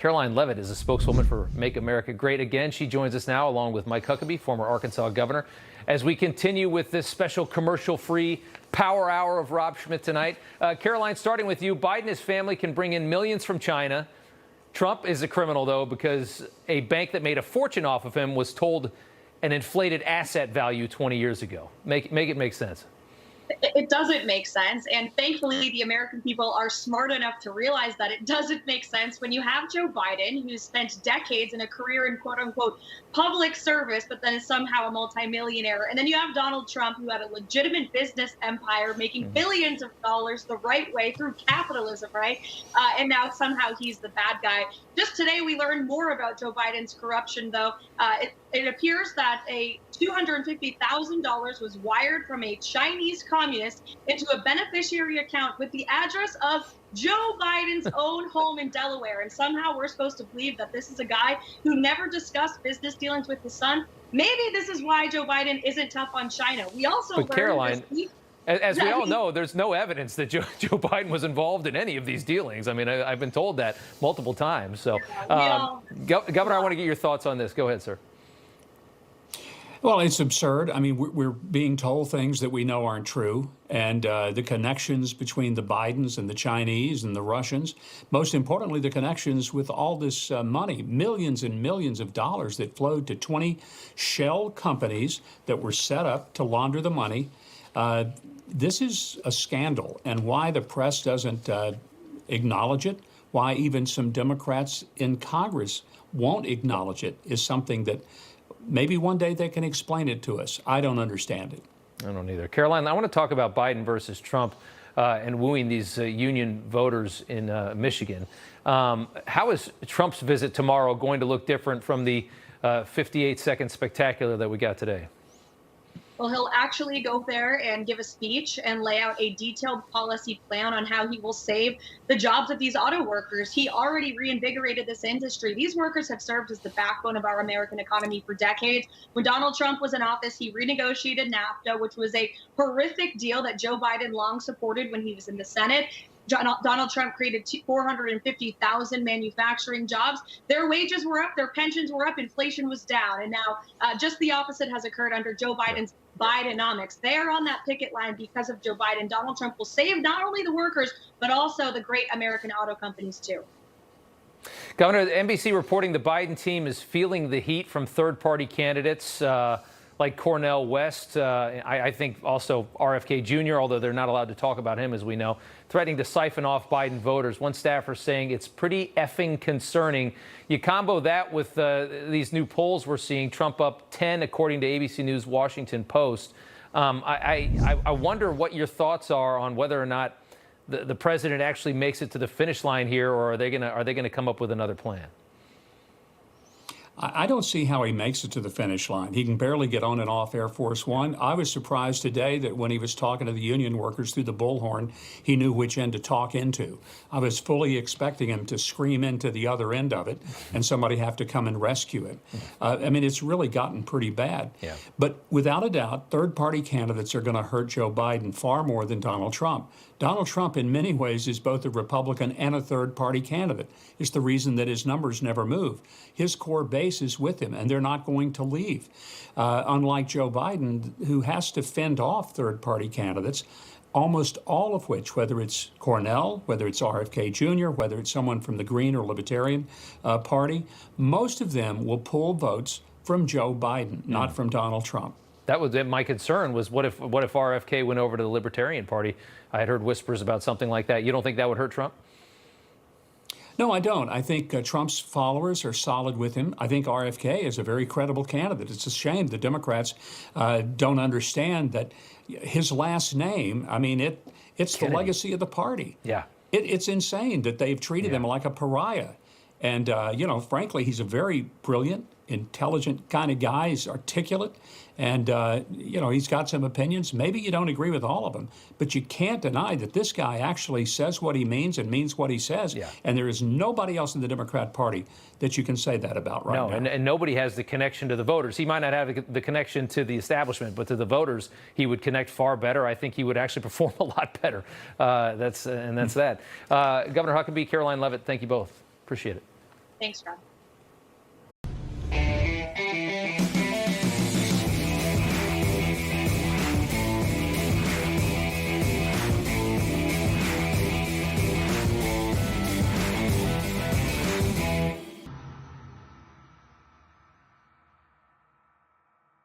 Caroline Leavitt is a spokeswoman for Make America Great Again. She joins us now along with Mike Huckabee, former Arkansas governor, as we continue with this special commercial-free power hour of Rob Schmitt Tonight. Caroline, starting with you, Biden and his family can bring in millions from China. Trump is a criminal, though, because a bank that made a fortune off of him was told an inflated asset value 20 years ago. Make it make sense. It doesn't make sense. And thankfully, the American people are smart enough to realize that it doesn't make sense when you have Joe Biden, who's spent decades in a career in quote unquote public service, but then is somehow a multimillionaire. And then you have Donald Trump, who had a legitimate business empire making billions of dollars the right way through capitalism, right? And now somehow he's the bad guy. Just today, we learned more about Joe Biden's corruption, though. It appears that $250,000 was wired from a Chinese communist into a beneficiary account with the address of Joe Biden's own home in Delaware. And somehow we're supposed to believe that this is a guy who never discussed business dealings with his son. Maybe this is why Joe Biden isn't tough on China. We also learned Caroline, as we all know, there's no evidence that Joe Biden was involved in any of these dealings. I mean, I've been told that multiple times. So, Governor, I want to get your thoughts on this. Go ahead, sir. Well, it's absurd. I mean, we're being told things that we know aren't true. And the connections between the Bidens and the Chinese and the Russians, most importantly, the connections with all this money, millions and millions of dollars that flowed to 20 shell companies that were set up to launder the money. This is a scandal. And why the press doesn't acknowledge it, why even some Democrats in Congress won't acknowledge it, is something that maybe one day they can explain it to us. I don't understand it. I don't either. Caroline, I want to talk about Biden versus Trump and wooing these union voters in Michigan. How is Trump's visit tomorrow going to look different from the 58-second spectacular that we got today? Well, he'll actually go there and give a speech and lay out a detailed policy plan on how he will save the jobs of these auto workers. He already reinvigorated this industry. These workers have served as the backbone of our American economy for decades. When Donald Trump was in office, he renegotiated NAFTA, which was a horrific deal that Joe Biden long supported when he was in the Senate. Donald Trump created 450,000 manufacturing jobs. Their wages were up, their pensions were up, inflation was down. And now just the opposite has occurred under Joe Biden's Bidenomics. They are on that picket line because of Joe Biden. Donald Trump will save not only the workers, but also the great American auto companies, too. Governor, the NBC reporting the Biden team is feeling the heat from third-party candidates like Cornel West, I think also RFK Jr., although they're not allowed to talk about him, as we know, threatening to siphon off Biden voters. One staffer saying it's pretty effing concerning. You combo that with these new polls we're seeing, Trump up 10, according to ABC News Washington Post. I wonder what your thoughts are on whether or not the president actually makes it to the finish line here, or are they gonna come up with another plan? I don't see how he makes it to the finish line. He can barely get on and off Air Force One. I was surprised today that when he was talking to the union workers through the bullhorn, he knew which end to talk into. I was fully expecting him to scream into the other end of it and somebody have to come and rescue him. I mean, it's really gotten pretty bad. Yeah. But without a doubt, third-party candidates are going to hurt Joe Biden far more than Donald Trump. Donald Trump, in many ways, is both a Republican and a third-party candidate. It's the reason that his numbers never move. His core base is with him, and they're not going to leave. Unlike Joe Biden, who has to fend off third-party candidates, almost all of which, whether it's Cornel, whether it's RFK Jr., whether it's someone from the Green or Libertarian Party, most of them will pull votes from Joe Biden, not from Donald Trump. That was my concern. Was what if RFK went over to the Libertarian Party? I had heard whispers about something like that. You don't think that would hurt Trump? No, I don't. I think Trump's followers are solid with him. I think RFK is a very credible candidate. It's a shame the Democrats don't understand that his last name, I mean, it's Kennedy. The legacy of the party. Yeah. It's insane that they've treated him like a pariah. And, you know, frankly, he's a very brilliant, intelligent kind of guy. He's articulate. And, you know, he's got some opinions. Maybe you don't agree with all of them. But you can't deny that this guy actually says what he means and means what he says. Yeah. And there is nobody else in the Democrat Party that you can say that about right now. And nobody has the connection to the voters. He might not have the connection to the establishment, but to the voters, he would connect far better. I think he would actually perform a lot better. That's that. Governor Huckabee, Caroline Leavitt, thank you both. Appreciate it. Thanks, Rob.